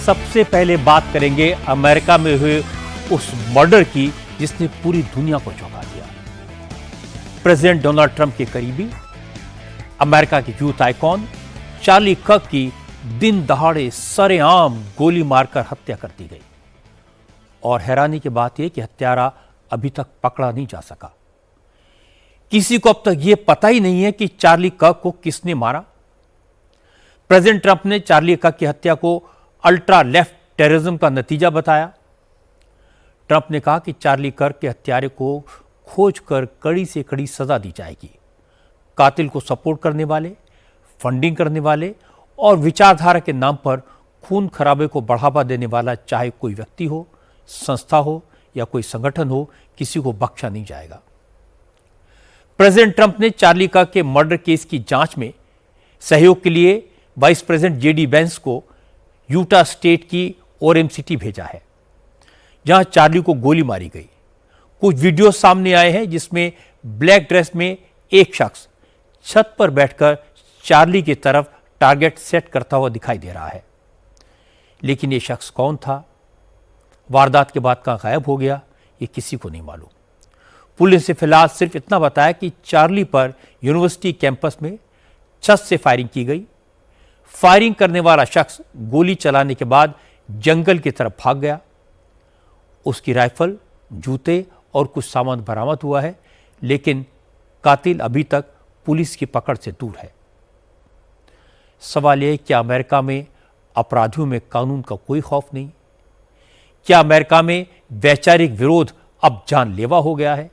सबसे पहले बात करेंगे अमेरिका में हुए उस मर्डर की जिसने पूरी दुनिया को चौंका दिया। प्रेसिडेंट डोनाल्ड ट्रंप के करीबी, अमेरिका के यूथ आइकॉन चार्ली कर्क की दिन दहाड़े सरेआम गोली मारकर हत्या कर दी गई। और हैरानी की बात यह कि हत्यारा अभी तक पकड़ा नहीं जा सका। किसी को अब तक यह पता ही नहीं है कि चार्ली कर्क को किसने मारा। प्रेसिडेंट ट्रंप ने चार्ली कर्क की हत्या को अल्ट्रा लेफ्ट टेररिज्म का नतीजा बताया। ट्रंप ने कहा कि चार्ली कर्क के हत्यारे को खोजकर कड़ी से कड़ी सजा दी जाएगी। कातिल को सपोर्ट करने वाले, फंडिंग करने वाले और विचारधारा के नाम पर खून खराबे को बढ़ावा देने वाला, चाहे कोई व्यक्ति हो, संस्था हो या कोई संगठन हो, किसी को बख्शा नहीं जाएगा। प्रेसिडेंट ट्रंप ने चार्ली कर्क के मर्डर केस की जांच में सहयोग के लिए वाइस प्रेसिडेंट जेडी वेंस को यूटा स्टेट की ओरेम सिटी भेजा है, जहां चार्ली को गोली मारी गई। कुछ वीडियो सामने आए हैं जिसमें ब्लैक ड्रेस में एक शख्स छत पर बैठकर चार्ली की तरफ टारगेट सेट करता हुआ दिखाई दे रहा है। लेकिन यह शख्स कौन था, वारदात के बाद कहां गायब हो गया, ये किसी को नहीं मालूम। पुलिस ने फिलहाल सिर्फ इतना बताया कि चार्ली पर यूनिवर्सिटी कैंपस में छत से फायरिंग की गई। फायरिंग करने वाला शख्स गोली चलाने के बाद जंगल की तरफ भाग गया। उसकी राइफल, जूते और कुछ सामान बरामद हुआ है, लेकिन कातिल अभी तक पुलिस की पकड़ से दूर है। सवाल यह है कि अमेरिका में अपराधियों में कानून का कोई खौफ नहीं? क्या अमेरिका में वैचारिक विरोध अब जानलेवा हो गया है?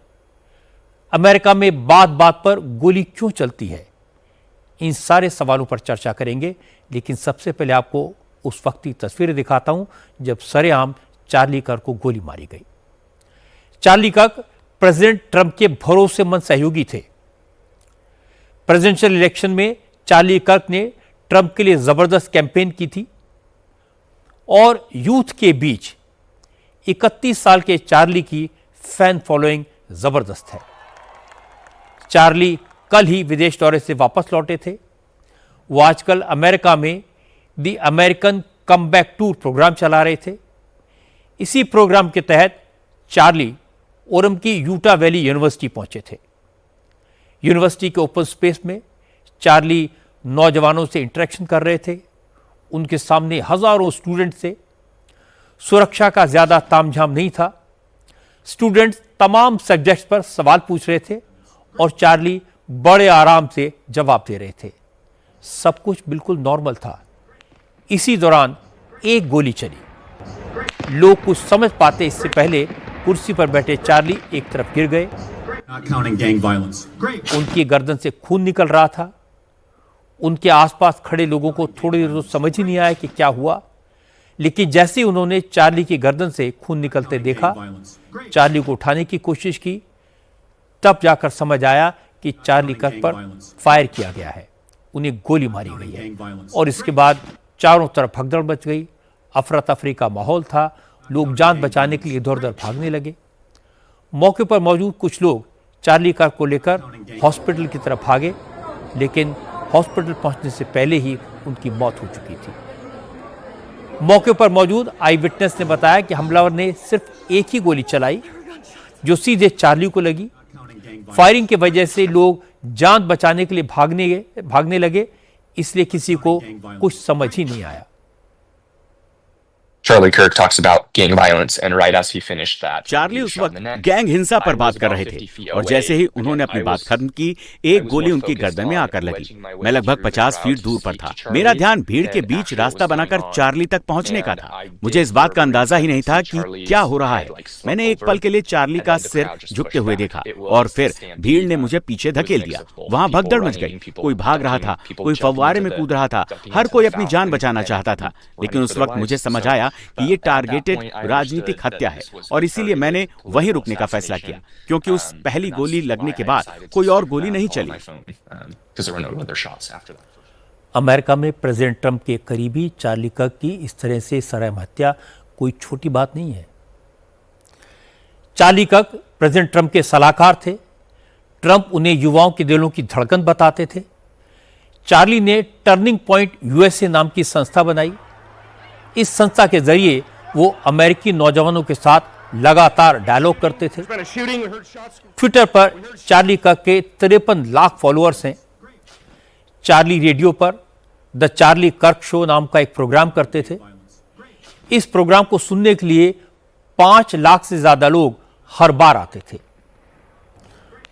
अमेरिका में बात बात पर गोली क्यों चलती है? इन सारे सवालों पर चर्चा करेंगे, लेकिन सबसे पहले आपको उस वक्त की तस्वीरें दिखाता हूं जब सरेआम चार्ली कर्क को गोली मारी गई। चार्ली कर्क प्रेसिडेंट ट्रंप के भरोसेमंद सहयोगी थे। प्रेसिडेंशियल इलेक्शन में चार्ली कर्क ने ट्रंप के लिए जबरदस्त कैंपेन की थी और यूथ के बीच 31 साल के चार्ली की फैन फॉलोइंग जबरदस्त है। चार्ली कल ही विदेश दौरे से वापस लौटे थे। वो आजकल अमेरिका में the American comeback tour program चला रहे थे। इसी प्रोग्राम के तहत चार्ली ओरम की यूटा वैली यूनिवर्सिटी पहुंचे थे। यूनिवर्सिटी के ओपन स्पेस में चार्ली नौजवानों से इंटरेक्शन कर रहे थे। उनके सामने हजारों स्टूडेंट थे। सुरक्षा का ज्यादा तामझाम नहीं था। स्टूडेंट्स तमाम सब्जेक्ट्स पर सवाल पूछ रहे थे और चार्ली बड़े आराम से जवाब दे रहे थे। सब कुछ बिल्कुल नॉर्मल था। इसी दौरान एक गोली चली। लोग कुछ समझ पाते इससे पहले कुर्सी पर बैठे चार्ली एक तरफ गिर गए। उनकी गर्दन से खून निकल रहा था। उनके आसपास खड़े लोगों को थोड़ी देर तो समझ ही नहीं आया कि क्या हुआ, लेकिन जैसे ही उन्होंने चार्ली की गर्दन से खून निकलते देखा, चार्ली को उठाने की कोशिश की, तब जाकर समझ आया कि चार्ली कर्क पर फायर किया गया है, उन्हें गोली मारी गई है। और इसके बाद चारों तरफ भगदड़ मच गई। अफरा तफरी का माहौल था। लोग जान बचाने के लिए इधर उधर भागने लगे। मौके पर मौजूद कुछ लोग चार्ली कर्क को लेकर हॉस्पिटल की तरफ भागे, लेकिन हॉस्पिटल पहुंचने से पहले ही उनकी मौत हो चुकी थी। मौके पर मौजूद आई विटनेस ने बताया कि हमलावर ने सिर्फ एक ही गोली चलाई, जो सीधे चार्ली को लगी। फायरिंग की वजह से लोग जान बचाने के लिए भागने लगे, इसलिए किसी को कुछ समझ ही नहीं आया। Charlie Kirk talks about gang violence, and right as he finished that, Charlie उस वक्त गैंग हिंसा पर बात कर रहे थे और जैसे ही उन्होंने अपनी बात खत्म की, एक गोली उनकी गर्दन में आकर लगी। मैं लगभग 50 फीट दूर पर था। मेरा ध्यान भीड़ के बीच रास्ता बनाकर चार्ली तक पहुंचने का था। मुझे इस बात का अंदाजा ही नहीं था कि क्या हो रहा है। मैंने एक पल के लिए चार्ली का सिर झुकते हुए देखा और फिर भीड़ ने मुझे पीछे धकेल दिया। वहां भगदड़ मच गई। कोई भाग रहा था, कोई फव्वारे में कूद रहा था। हर कोई अपनी जान बचाना चाहता था। लेकिन उस वक्त मुझे समझ आया कि ये टारगेटेड राजनीतिक हत्या है और इसीलिए मैंने वहीं रुकने का फैसला किया, क्योंकि उस पहली गोली लगने के बाद कोई और गोली नहीं चली। अमेरिका में प्रेसिडेंट ट्रंप के करीबी चार्ली कर्क की इस तरह से सरेआम हत्या कोई छोटी बात नहीं है। चार्ली कर्क प्रेसिडेंट ट्रंप के सलाहकार थे। ट्रंप उन्हें युवाओं के दिलों की धड़कन बताते थे। चार्ली ने टर्निंग पॉइंट यूएसए नाम की संस्था बनाई। इस संस्था के जरिए वो अमेरिकी नौजवानों के साथ लगातार डायलॉग करते थे। ट्विटर पर चार्ली कर्क के 53 लाख फॉलोअर्स हैं। चार्ली रेडियो पर द चार्ली कर्क शो नाम का एक प्रोग्राम करते थे। इस प्रोग्राम को सुनने के लिए 5 लाख से ज्यादा लोग हर बार आते थे।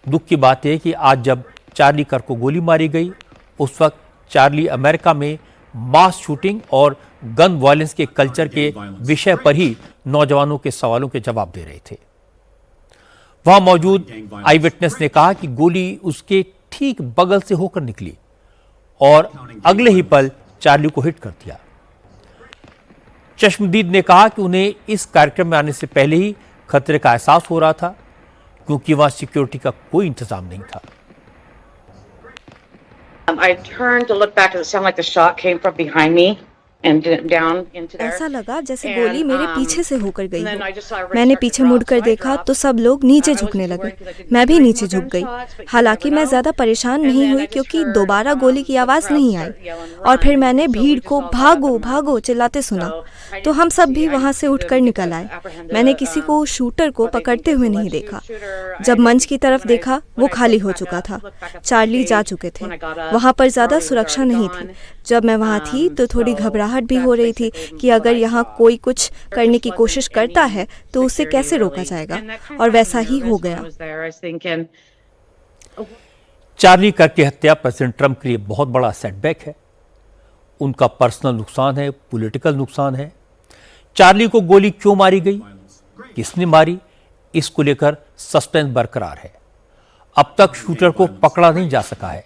दुख की बात यह कि आज जब चार्ली कर्क को गोली मारी गई, उस वक्त चार्ली अमेरिका में मास शूटिंग और गन वायलेंस के कल्चर के विषय पर ही नौजवानों के सवालों के जवाब दे रहे थे। वहां मौजूद आई विटनेस ने कहा कि गोली उसके ठीक बगल से होकर निकली और अगले ही पल चार्ली को हिट कर दिया। चश्मदीद ने कहा कि उन्हें इस कार्यक्रम में आने से पहले ही खतरे का एहसास हो रहा था, क्योंकि वहां सिक्योरिटी का कोई इंतजाम नहीं था। I turned to look back and it sounded like the shot came from behind me and down into there. ऐसा लगा जैसे गोली मेरे पीछे से होकर गई then I हो। just saw everybody मैंने start to पीछे drop, मुड़कर so I देखा dropped. तो सब लोग नीचे I was झुकने too लगे। worried 'cause I didn't मैं भी hear नीचे more झुक गई। gunshots, but you हालांकि never मैं know. ज्यादा परेशान And नहीं then हुई I just क्योंकि heard, दोबारा गोली की the आवाज crowd नहीं start आई yelling, और फिर "Run!" मैंने So we भीड़ just को all got up भागो and ran. भागो चिल्लाते सुना। So I तो didn't हम सब see- भी I वहां didn't से see उठकर them निकल get आए। apprehended, मैंने किसी को शूटर को but they पकड़ते didn't हुए get नहीं the देखा। shooter. जब I मंच didn't की see तरफ when I- देखा when वो I खाली looked हो back चुका up, था। looked back up the Charlie जा stage, चुके थे। when I got up, वहां पर ज्यादा Charlie was सुरक्षा already नहीं gone. थी। जब मैं वहां थी तो थोड़ी So घबराहट भी that's हो रही थी basically कि अगर what I यहाँ saw. कोई कुछ करने की There कोशिश wasn't करता any है तो उसे security कैसे रोका really. जाएगा, And that kind of और got me वैसा ही nervous हो when I गया। was there. I was thinking, Charlie कर्क की हत्या प्रेसिडेंट ट्रंप के लिए बहुत बड़ा सेटबैक है। उनका पर्सनल नुकसान है, पॉलिटिकल नुकसान है। चार्ली को गोली क्यों मारी गई, किसने मारी, इसको लेकर सस्पेंस बरकरार है। अब तक शूटर को पकड़ा नहीं जा सका है,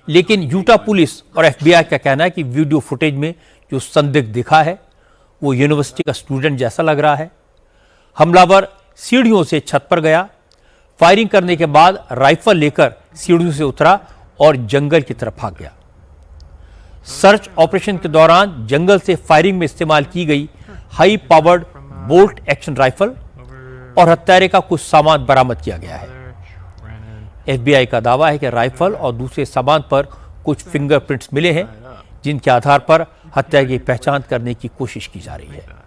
लेकिन यूटा पुलिस और एफबीआई का कहना है कि वीडियो फुटेज में जो संदिग्ध दिखा है वो यूनिवर्सिटी का स्टूडेंट जैसा लग रहा है। हमलावर सीढ़ियों से छत पर गया, फायरिंग करने के बाद राइफल लेकर सीढ़ियों से उतरा और जंगल की तरफ भाग गया। सर्च ऑपरेशन के दौरान जंगल से फायरिंग में इस्तेमाल की गई high powered bolt action rifle और हत्यारे का कुछ सामान बरामद किया गया है। एफबीआई का दावा है कि राइफल और दूसरे सामान पर कुछ फिंगरप्रिंट्स मिले हैं, जिनके आधार पर हत्या की पहचान करने की कोशिश की जा रही है।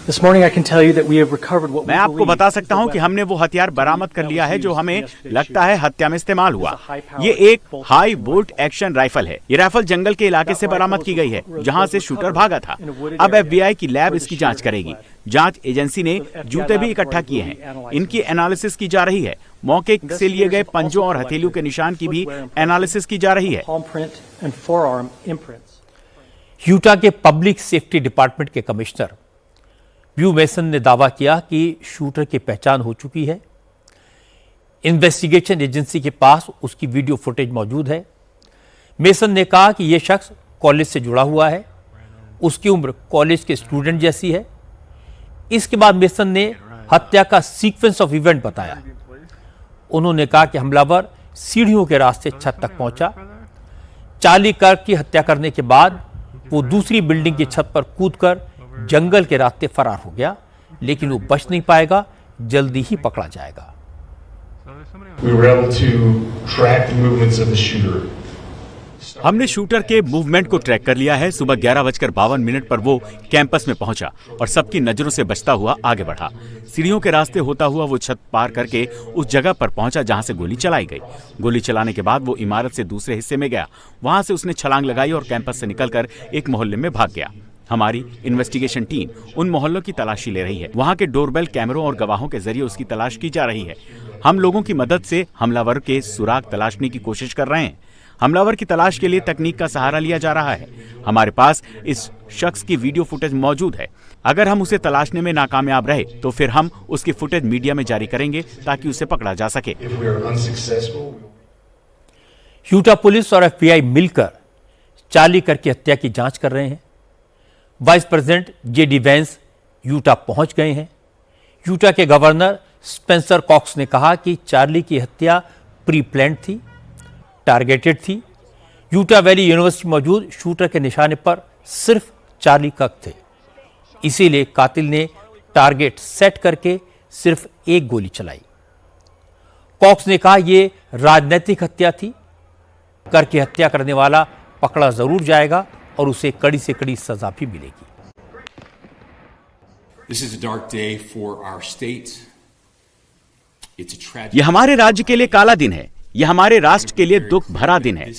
This morning I can tell you that we have recovered what we मैं आपको believe बता is सकता the हूं कि weapon हमने वो हथियार बरामद कर लिया है जो हमें लगता है हत्या में इस्तेमाल हुआ। It's a ये एक हाई बोल्ट एक्शन राइफल है। ये राइफल जंगल के इलाके से बरामद की गई है जहां से शूटर भागा था। अब एफबीआई की लैब इसकी जांच करेगी। जांच एजेंसी ने जूते भी इकट्ठा किए हैं, इनकी एनालिसिस की जा रही है। मौके से लिए गए पंजों और हथेलियों के निशान की भी एनालिसिस की जा रही है। palm print and forearm imprints. Utah के पब्लिक सेफ्टी डिपार्टमेंट के कमिश्नर ब्यू मेसन ने दावा किया कि शूटर की पहचान हो चुकी है। इन्वेस्टिगेशन एजेंसी के पास उसकी वीडियो फुटेज मौजूद है। मेसन ने कहा कि यह शख्स कॉलेज से जुड़ा हुआ है, उसकी उम्र कॉलेज के स्टूडेंट जैसी है। इसके बाद मेसन ने हत्या का सीक्वेंस ऑफ इवेंट बताया। उन्होंने कहा कि हमलावर सीढ़ियों के रास्ते छत तक पहुंचा। चार्ली कर्क की हत्या करने के बाद वो दूसरी बिल्डिंग की छत पर कूदकर जंगल के रास्ते फरार हो गया, लेकिन वो बच नहीं पाएगा, जल्दी ही पकड़ा जाएगा। We were able to track the movements of the shooter. हमने शूटर के मूवमेंट को ट्रैक कर लिया है। सुबह 11:52 पर वो कैंपस में पहुंचा और सबकी नजरों से बचता हुआ आगे बढ़ा। सीढ़ियों के रास्ते होता हुआ वो छत पार करके उस जगह पर पहुंचा जहां से गोली चलाई गई। गोली चलाने के बाद वो इमारत से दूसरे हिस्से में गया। वहां से उसने छलांग लगाई और कैंपस से निकलकर एक मोहल्ले में भाग गया। हमारी इन्वेस्टिगेशन टीम उन मोहल्लों की तलाशी ले रही है। वहां के डोरबेल कैमरों और गवाहों के जरिए उसकी तलाश की जा रही है। हम लोगों की मदद से हमलावर के सुराग तलाशने की कोशिश कर रहे हैं। हमलावर की तलाश के लिए तकनीक का सहारा लिया जा रहा है। हमारे पास इस शख्स की वीडियो फुटेज मौजूद है। अगर हम उसे तलाशने में नाकामयाब रहे तो फिर हम उसकी फुटेज मीडिया में जारी करेंगे ताकि उसे पकड़ा जा सके। If we are unsuccessful, Utah police और एफबीआई मिलकर चार्ली कर्क की हत्या की जांच कर रहे हैं। Vice president JD Vance Utah पहुंच गए हैं। यूटा के गवर्नर स्पेंसर कॉक्स ने कहा कि चार्ली की हत्या प्री प्लान्ड थी, टारगेटेड थी। यूटा वैली यूनिवर्सिटी मौजूद शूटर के निशाने पर सिर्फ चार्ली कर्क थे, इसीलिए कातिल ने टारगेट सेट करके सिर्फ एक गोली चलाई। कॉक्स ने कहा यह राजनीतिक हत्या थी। कर्क की हत्या करने वाला पकड़ा जरूर जाएगा और उसे कड़ी से कड़ी सजा भी मिलेगी। This is a dark day for our state. It's a tragedy. यह हमारे राज्य के लिए काला दिन है। यह हमारे राष्ट्र के लिए दुख भरा दिन है।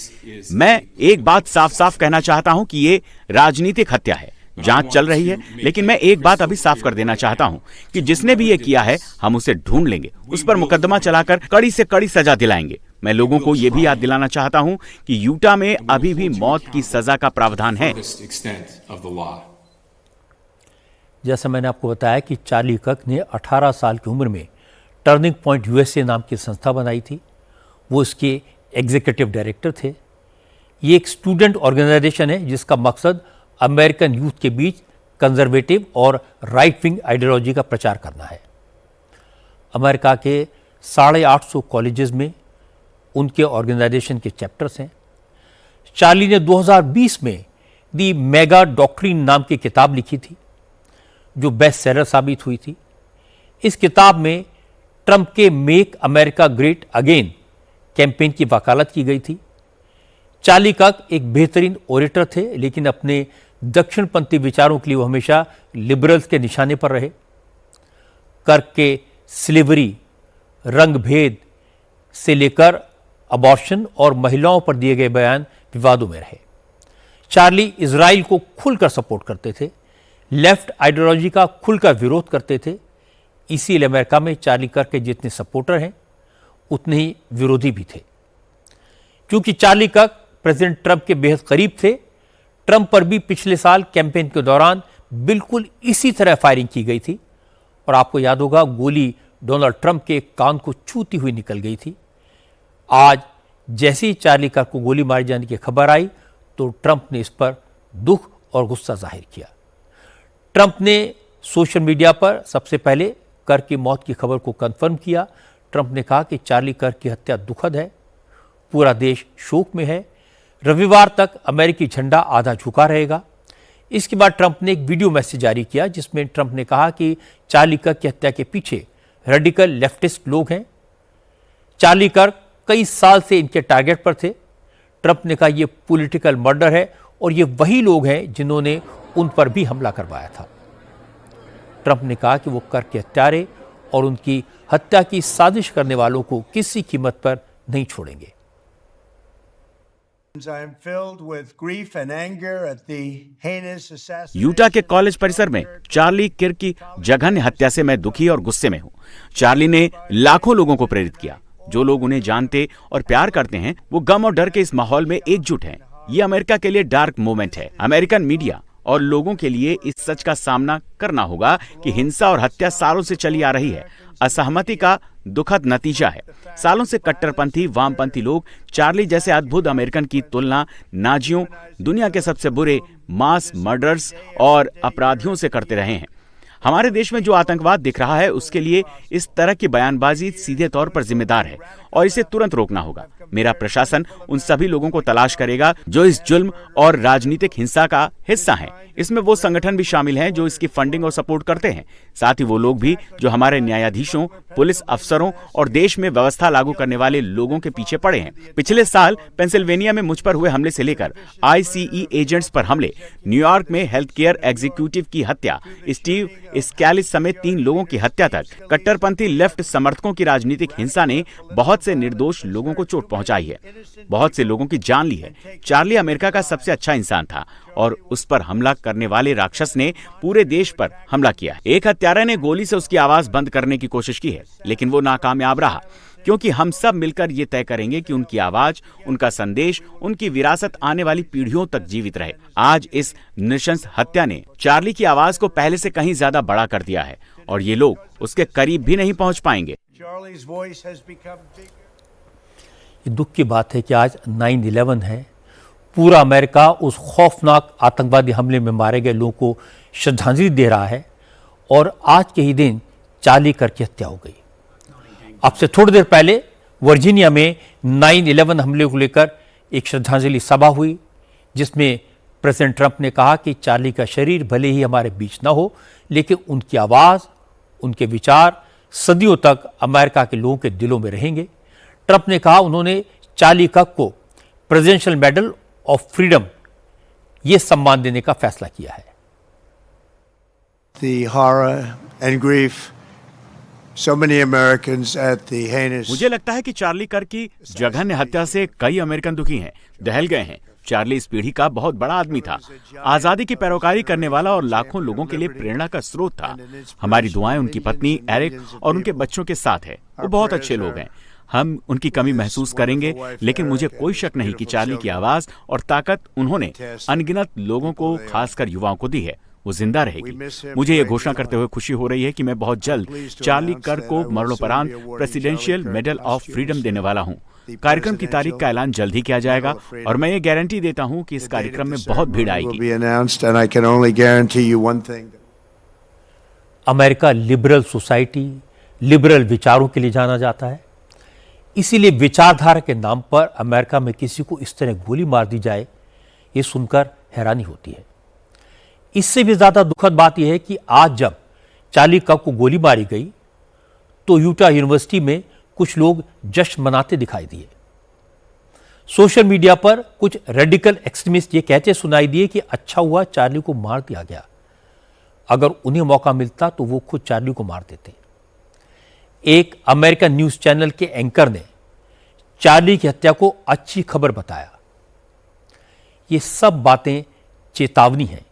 मैं एक बात साफ साफ कहना चाहता हूं कि ये राजनीतिक हत्या है। जांच चल रही है, लेकिन मैं एक बात अभी साफ कर देना चाहता हूं कि जिसने भी ये किया है, हम उसे ढूंढ लेंगे, उस पर मुकदमा चलाकर कड़ी से कड़ी सजा दिलाएंगे। मैं लोगों को यह भी याद दिलाना चाहता हूं कि यूटा में अभी भी मौत की सजा का प्रावधान है। Extent of the law. जैसा मैंने आपको बताया कि चार्ली कर्क ने 18 साल की उम्र में टर्निंग पॉइंट यूएसए नाम की संस्था बनाई थी। वो इसके एग्जीक्यूटिव डायरेक्टर थे। ये एक स्टूडेंट ऑर्गेनाइजेशन है जिसका मकसद अमेरिकन यूथ के बीच कंजर्वेटिव और राइट विंग आइडियोलॉजी का प्रचार करना है। अमेरिका के 850 कॉलेजेस में उनके ऑर्गेनाइजेशन के चैप्टर्स हैं। चार्ली ने 2020 में दी मेगा डॉक्ट्रिन नाम की किताब लिखी थी जो बेस्ट सेलर साबित हुई थी। इस किताब में ट्रंप के make America great again campaign की वकालत की गई थी। चार्ली कर्क एक बेहतरीन ओरेटर थे, लेकिन अपने दक्षिणपंथी विचारों के लिए वो हमेशा लिबरल्स के निशाने पर रहे। कर्क के स्लेवरी, रंग भेद से लेकर अबॉर्शन और महिलाओं पर दिए गए बयान विवादों में रहे। चार्ली इजराइल को खुलकर सपोर्ट करते थे, लेफ्ट आइडियोलॉजी का खुलकर विरोध करते थे। इसीलिए अमेरिका में चार्ली कर्क के जितने सपोर्टर हैं उतने ही विरोधी भी थे। क्योंकि चार्ली कर्क प्रेसिडेंट ट्रंप के बेहद करीब थे, ट्रंप पर भी पिछले साल कैंपेन के दौरान बिल्कुल इसी तरह फायरिंग की गई थी और आपको याद होगा गोली डोनाल्ड ट्रंप के कान को छूती हुई निकल गई थी। आज जैसे ही चार्ली कर्क को गोली मारे जाने की खबर आई तो ट्रंप ने इस पर दुख और गुस्सा जाहिर किया। ट्रंप ने सोशल मीडिया पर सबसे पहले कर्क की मौत की खबर को कंफर्म किया। ट्रंप ने कहा कि चार्ली कर्क की हत्या दुखद है, पूरा देश शोक में है, रविवार तक अमेरिकी झंडा आधा झुका रहेगा। इसके बाद ट्रंप ने एक वीडियो मैसेज जारी किया जिसमें ट्रंप ने कहा कि चार्ली कर्क की हत्या के पीछे रेडिकल लेफ्टिस्ट लोग हैं। चार्ली कर्क कई साल से इनके टारगेट पर थे। ट्रंप ने कहा यह पॉलिटिकल मर्डर है और ये वही लोग हैं जिन्होंने उन पर भी हमला करवाया था। ट्रंप ने कहा कि वो कर्क के हत्यारे और उनकी हत्या की साजिश करने वालों को किसी कीमत पर नहीं छोड़ेंगे। यूटा के कॉलेज परिसर में चार्ली किर्क की जघन्य हत्या से मैं दुखी और गुस्से में हूं। चार्ली ने लाखों लोगों को प्रेरित किया। जो लोग उन्हें जानते और प्यार करते हैं वो गम और डर के इस माहौल में एकजुट हैं। ये अमेरिका के लिए डार्क मोमेंट है। अमेरिकन मीडिया और लोगों के लिए इस सच का सामना करना होगा कि हिंसा और हत्या सालों से चली आ रही है, असहमति का दुखद नतीजा है। सालों से कट्टरपंथी वामपंथी लोग चार्ली जैसे अद्भुत अमेरिकन की तुलना नाजियों, दुनिया के सबसे बुरे मास मर्डर्स और अपराधियों से करते रहे हैं। हमारे देश में जो आतंकवाद दिख रहा है उसके लिए इस तरह की बयानबाजी सीधे तौर पर जिम्मेदार है और इसे तुरंत रोकना होगा। मेरा प्रशासन उन सभी लोगों को तलाश करेगा जो इस जुल्म और राजनीतिक हिंसा का हिस्सा हैं। इसमें वो संगठन भी शामिल हैं जो इसकी फंडिंग और सपोर्ट करते हैं, साथ ही वो लोग भी जो हमारे न्यायाधीशों, पुलिस अफसरों और देश में व्यवस्था लागू करने वाले लोगों के पीछे पड़े हैं। पिछले साल पेंसिल्वेनिया में मुझ पर हुए हमले से लेकर ICE एजेंट्स पर हमले, न्यूयॉर्क में हेल्थ केयर एग्जीक्यूटिव की हत्या, स्टीव स्कैलिस समेत 3 लोगों की हत्या तक कट्टरपंथी लेफ्ट समर्थकों की राजनीतिक हिंसा ने बहुत से निर्दोष लोगों को चोट पहुंचाई है, बहुत से लोगों की जान ली है। चार्ली अमेरिका का सबसे अच्छा इंसान था और उस पर हमला करने वाले राक्षस ने पूरे देश पर हमला किया। एक हत्यारा ने गोली से उसकी आवाज बंद करने की कोशिश की है, लेकिन वो नाकामयाब रहा, क्योंकि हम सब मिलकर ये तय करेंगे कि उनकी आवाज, उनका संदेश, उनकी विरासत आने वाली पीढ़ियों तक जीवित रहे। आज इस नृशंस हत्या ने चार्ली की आवाज को पहले से कहीं ज्यादा बड़ा कर दिया है और ये लोग उसके करीब भी नहीं पहुंच पाएंगे। ये दुख की बात है कि आज 9/11 है। पूरा अमेरिका उस खौफनाक आतंकवादी हमले में मारे गए लोगों को श्रद्धांजलि दे रहा है और आज के ही दिन चार्ली कर्क की हत्या हो गई। अब से थोड़ी देर पहले वर्जीनिया में 9/11 हमले को लेकर एक श्रद्धांजलि सभा हुई जिसमें प्रेसिडेंट ट्रंप ने कहा कि चार्ली का शरीर भले ही हमारे बीच न हो, लेकिन उनकी आवाज़, उनके विचार सदियों तक अमेरिका के लोगों के दिलों में रहेंगे। ट्रंप ने कहा उन्होंने चार्ली कर्क को प्रेसिडेंशियल मेडल ऑफ फ्रीडम यह सम्मान देने का फैसला किया है। The horror and grief so many Americans at the heinous मुझे लगता है कि चार्ली कर्क की जघन्य हत्या से कई अमेरिकन दुखी हैं, दहल गए हैं। चार्ली इस पीढ़ी का बहुत बड़ा आदमी था, आजादी की पैरोकारी करने वाला और लाखों लोगों के लिए प्रेरणा का स्रोत था। हमारी दुआएं उनकी पत्नी एरिक और उनके बच्चों के साथ है। वो बहुत अच्छे लोग हैं। हम उनकी कमी महसूस करेंगे, लेकिन मुझे कोई शक नहीं कि चार्ली की आवाज और ताकत उन्होंने अनगिनत लोगों को, खासकर युवाओं को दी है। वो जिंदा रहेगी। मुझे ये घोषणा करते हुए खुशी हो रही है कि मैं बहुत जल्द चार्ली कर्क को मरणोपरांत प्रेसिडेंशियल मेडल ऑफ फ्रीडम देने वाला हूँ। कार्यक्रम की तारीख का ऐलान जल्द ही किया जाएगा और मैं ये गारंटी देता हूँ कि इस कार्यक्रम में बहुत भीड़ आएगी। अमेरिका लिबरल सोसाइटी, लिबरल विचारों के लिए जाना जाता है। इसीलिए विचारधारा के नाम पर अमेरिका में किसी को इस तरह गोली मार दी जाए, ये सुनकर हैरानी होती है। इससे भी ज्यादा दुखद बात यह है कि आज जब चार्ली कर्क को गोली मारी गई तो यूटा यूनिवर्सिटी में कुछ लोग जश्न मनाते दिखाई दिए। सोशल मीडिया पर कुछ रेडिकल एक्सट्रीमिस्ट ये कहते सुनाई दिए कि अच्छा हुआ चार्ली को मार दिया गया, अगर उन्हें मौका मिलता तो वो खुद चार्ली को मार देते। एक अमेरिकन न्यूज चैनल के एंकर ने चार्ली की हत्या को अच्छी खबर बताया। ये सब बातें चेतावनी हैं।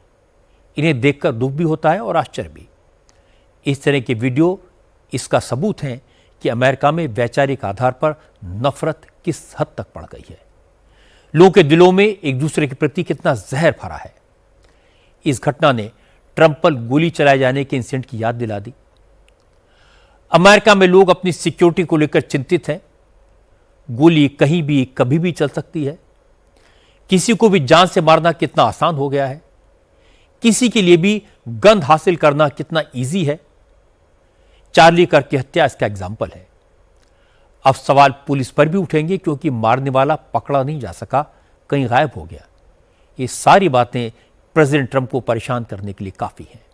इन्हें देखकर दुख भी होता है और आश्चर्य भी। इस तरह के वीडियो इसका सबूत हैं कि अमेरिका में वैचारिक आधार पर नफरत किस हद तक बढ़ गई है। लोगों के दिलों में एक दूसरे के प्रति कितना जहर भरा है। इस घटना ने ट्रंप पर गोली चलाए जाने के इंसिडेंट की याद दिला दी। अमेरिका में लोग अपनी सिक्योरिटी को लेकर चिंतित हैं। गोली कहीं भी कभी भी चल सकती है। किसी को भी जान से मारना कितना आसान हो गया है। किसी के लिए भी गन हासिल करना कितना इजी है। चार्ली कर्क की हत्या इसका एग्जाम्पल है। अब सवाल पुलिस पर भी उठेंगे क्योंकि मारने वाला पकड़ा नहीं जा सका, कहीं गायब हो गया। ये सारी बातें प्रेसिडेंट ट्रंप को परेशान करने के लिए काफी हैं।